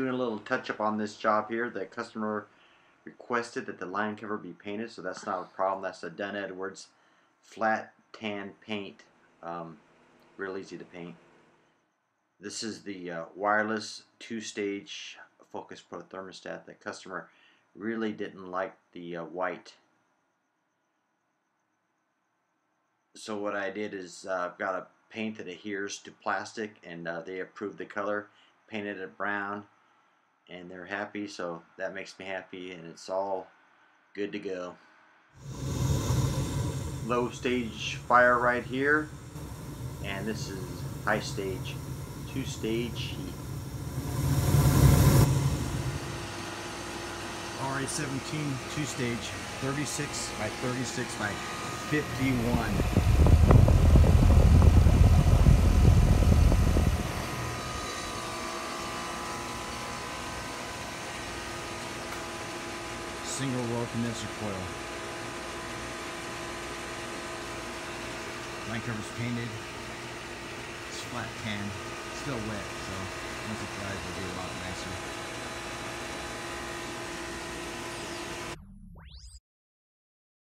doing a little touch up on this job here. The customer requested that the line cover be painted, so that's not a problem. That's a Dunn Edwards flat tan paint. Real easy to paint. This is the wireless two-stage Focus Pro thermostat. The customer really didn't like the white. So what I did is I've got a paint that adheres to plastic, and they approved the color, painted it brown, and they're happy, so that makes me happy, and it's all good to go. Low stage fire right here, and this is high stage, two-stage heat. RA17 two-stage, 36 by 36 by 51. Single roll condenser coil. Line cover's painted. It's flat tan. Still wet, so once it dries it'll be a lot nicer.